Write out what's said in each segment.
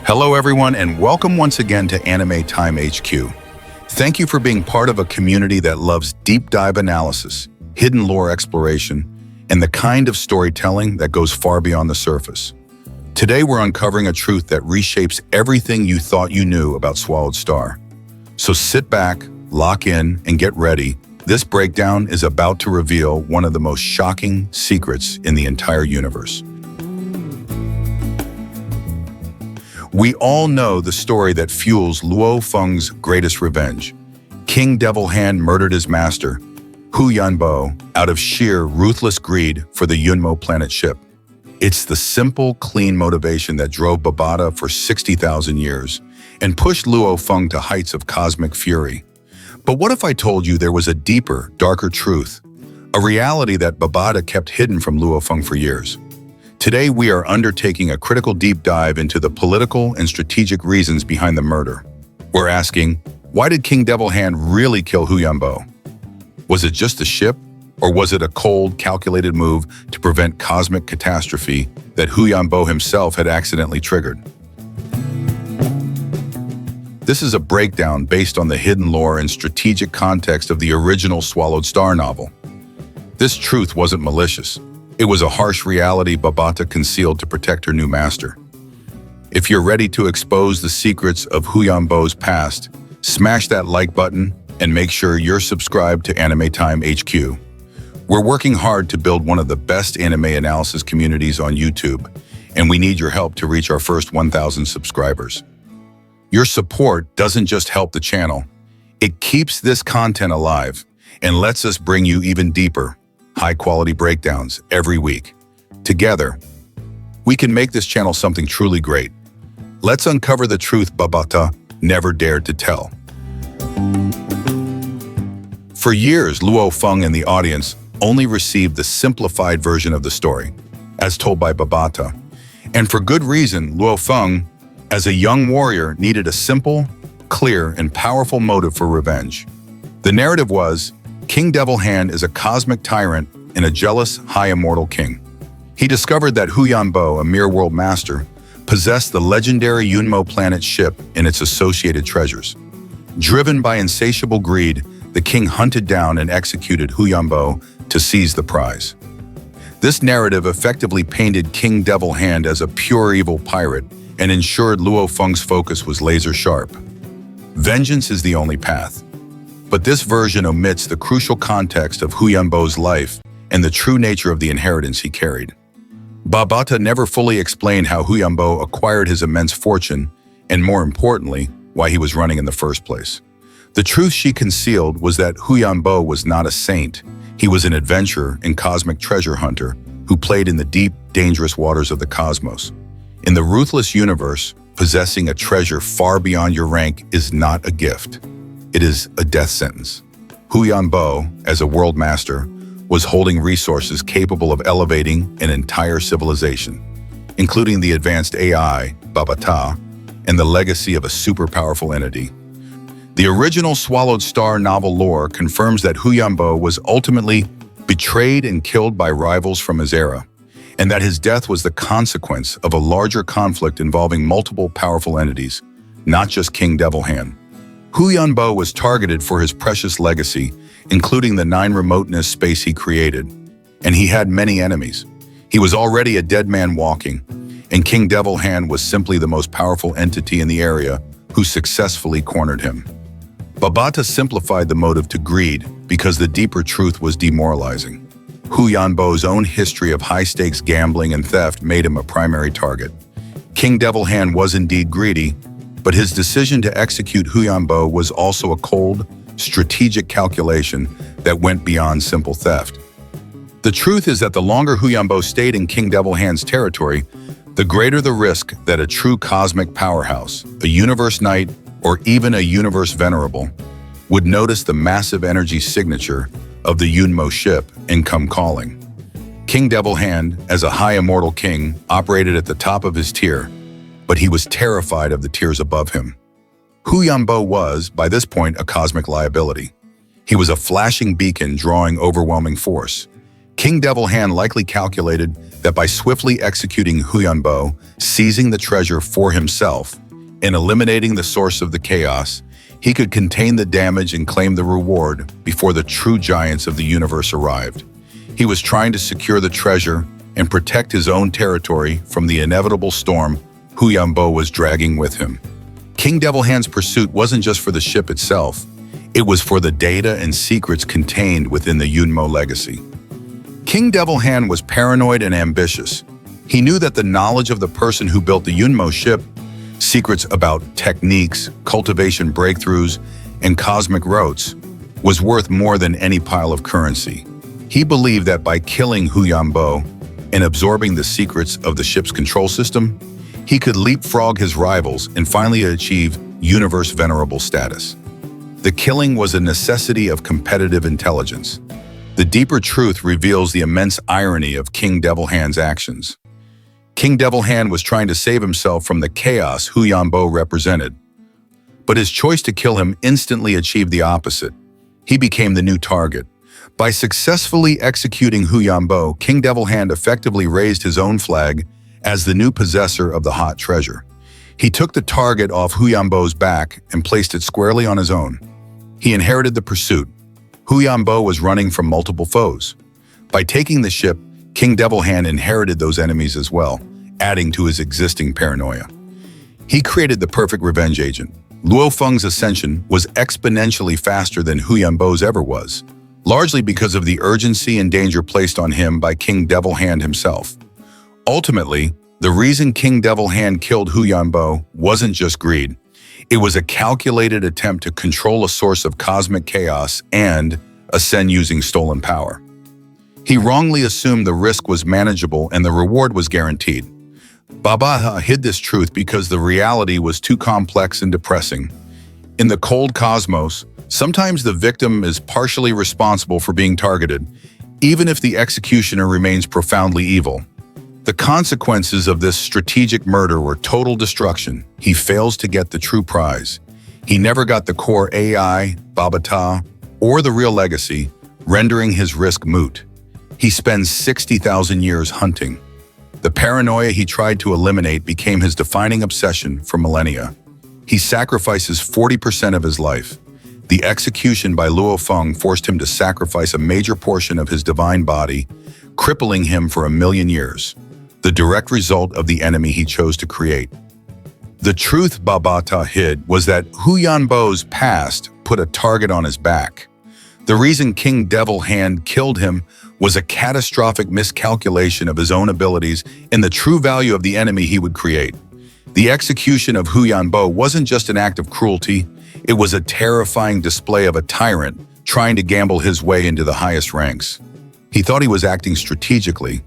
Hello everyone and welcome once again to Anime Time HQ. Thank you for being part of a community that loves deep dive analysis, hidden lore exploration, and the kind of storytelling that goes far beyond the surface. Today we're uncovering a truth that reshapes everything you thought you knew about Swallowed Star. So sit back, lock in, and get ready. This breakdown is about to reveal one of the most shocking secrets in the entire universe. We all know the story that fuels Luo Feng's greatest revenge. King Devil Hand murdered his master, Hu Yanbo, out of sheer ruthless greed for the Yunmo planet ship. It's the simple, clean motivation that drove Babata for 60,000 years and pushed Luo Feng to heights of cosmic fury. But what if I told you there was a deeper, darker truth, a reality that Babata kept hidden from Luo Feng for years? Today, we are undertaking a critical deep dive into the political and strategic reasons behind the murder. We're asking, why did King Devil Hand really kill Hu Yanbo? Was it just a ship, or was it a cold, calculated move to prevent cosmic catastrophe that Hu Yanbo himself had accidentally triggered? This is a breakdown based on the hidden lore and strategic context of the original Swallowed Star novel. This truth wasn't malicious. It was a harsh reality Babata concealed to protect her new master. If you're ready to expose the secrets of Hu Yanbo's past, smash that like button and make sure you're subscribed to Anime Time HQ. We're working hard to build one of the best anime analysis communities on YouTube, and we need your help to reach our first 1,000 subscribers. Your support doesn't just help the channel, it keeps this content alive and lets us bring you even deeper, high-quality breakdowns every week. Together, we can make this channel something truly great. Let's uncover the truth Babata never dared to tell. For years, Luo Feng and the audience only received the simplified version of the story, as told by Babata. And for good reason, Luo Feng, as a young warrior, needed a simple, clear, and powerful motive for revenge. The narrative was, King Devil Hand is a cosmic tyrant and a jealous, high immortal king. He discovered that Hu Yanbo, a mere world master, possessed the legendary Yunmo planet ship and its associated treasures. Driven by insatiable greed, the king hunted down and executed Hu Yanbo to seize the prize. This narrative effectively painted King Devil Hand as a pure evil pirate and ensured Luo Feng's focus was laser sharp. Vengeance is the only path. But this version omits the crucial context of Hu Yanbo's life and the true nature of the inheritance he carried. Babata never fully explained how Hu Yanbo acquired his immense fortune, and more importantly, why he was running in the first place. The truth she concealed was that Hu Yanbo was not a saint. He was an adventurer and cosmic treasure hunter who played in the deep, dangerous waters of the cosmos. In the ruthless universe, possessing a treasure far beyond your rank is not a gift. It is a death sentence. Hu Yanbo, as a world master, was holding resources capable of elevating an entire civilization, including the advanced AI, Babata, and the legacy of a super powerful entity. The original Swallowed Star novel lore confirms that Hu Yanbo was ultimately betrayed and killed by rivals from his era, and that his death was the consequence of a larger conflict involving multiple powerful entities, not just King Devil Hand. Hu Yanbo was targeted for his precious legacy, including the 9 remoteness space he created, and he had many enemies. He was already a dead man walking, and King Devil Hand was simply the most powerful entity in the area who successfully cornered him. Babata simplified the motive to greed because the deeper truth was demoralizing. Hu Yanbo's own history of high-stakes gambling and theft made him a primary target. King Devil Hand was indeed greedy, but his decision to execute Hu Yanbo was also a cold, strategic calculation that went beyond simple theft. The truth is that the longer Hu Yanbo stayed in King Devil Hand's territory, the greater the risk that a true cosmic powerhouse, a universe knight, or even a universe venerable, would notice the massive energy signature of the Yunmo ship and come calling. King Devil Hand, as a high immortal king, operated at the top of his tier, but he was terrified of the tiers above him. Hu Yanbo was, by this point, a cosmic liability. He was a flashing beacon drawing overwhelming force. King Devil Hand likely calculated that by swiftly executing Huyanbo, seizing the treasure for himself, and eliminating the source of the chaos, he could contain the damage and claim the reward before the true giants of the universe arrived. He was trying to secure the treasure and protect his own territory from the inevitable storm Huyanbo was dragging with him. King Devil Hand's pursuit wasn't just for the ship itself, it was for the data and secrets contained within the Yunmo legacy. King Devil Hand was paranoid and ambitious. He knew that the knowledge of the person who built the Yunmo ship, secrets about techniques, cultivation breakthroughs, and cosmic rotes, was worth more than any pile of currency. He believed that by killing Huyanbo and absorbing the secrets of the ship's control system, he could leapfrog his rivals and finally achieve universe venerable status. The killing was a necessity of competitive intelligence. The deeper truth reveals the immense irony of King Devil Hand's actions. King Devil Hand was trying to save himself from the chaos Huyanbo represented. But his choice to kill him instantly achieved the opposite. He became the new target. By successfully executing Huyanbo, King Devil Hand effectively raised his own flag as the new possessor of the hot treasure. He took the target off Huyanbo's back and placed it squarely on his own. He inherited the pursuit. Huyanbo was running from multiple foes. By taking the ship, King Devil Hand inherited those enemies as well, adding to his existing paranoia. He created the perfect revenge agent. Luo Feng's ascension was exponentially faster than Huyanbo's ever was, largely because of the urgency and danger placed on him by King Devil Hand himself. Ultimately, the reason King Devil Hand killed Huyanbo wasn't just greed. It was a calculated attempt to control a source of cosmic chaos and ascend using stolen power. He wrongly assumed the risk was manageable and the reward was guaranteed. Babata hid this truth because the reality was too complex and depressing. In the cold cosmos, sometimes the victim is partially responsible for being targeted, even if the executioner remains profoundly evil. The consequences of this strategic murder were total destruction. He fails to get the true prize. He never got the core AI, Babata, or the real legacy, rendering his risk moot. He spends 60,000 years hunting. The paranoia he tried to eliminate became his defining obsession for millennia. He sacrifices 40% of his life. The execution by Luo Feng forced him to sacrifice a major portion of his divine body, crippling him for 1,000,000 years. The direct result of the enemy he chose to create. The truth Babata hid was that Huyanbo's past put a target on his back. The reason King Devil Hand killed him was a catastrophic miscalculation of his own abilities and the true value of the enemy he would create. The execution of Huyanbo wasn't just an act of cruelty, it was a terrifying display of a tyrant trying to gamble his way into the highest ranks. He thought he was acting strategically,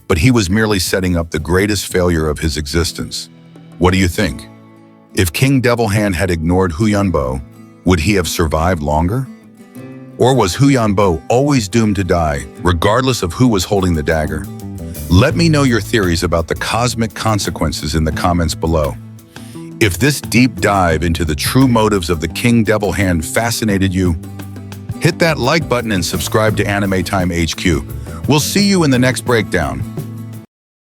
but he was merely setting up the greatest failure of his existence. What do you think? If King Devil Hand had ignored Huyanbo, would he have survived longer? Or was Huyanbo always doomed to die, regardless of who was holding the dagger? Let me know your theories about the cosmic consequences in the comments below. If this deep dive into the true motives of the King Devil Hand fascinated you, hit that like button and subscribe to Anime Time HQ. We'll see you in the next breakdown.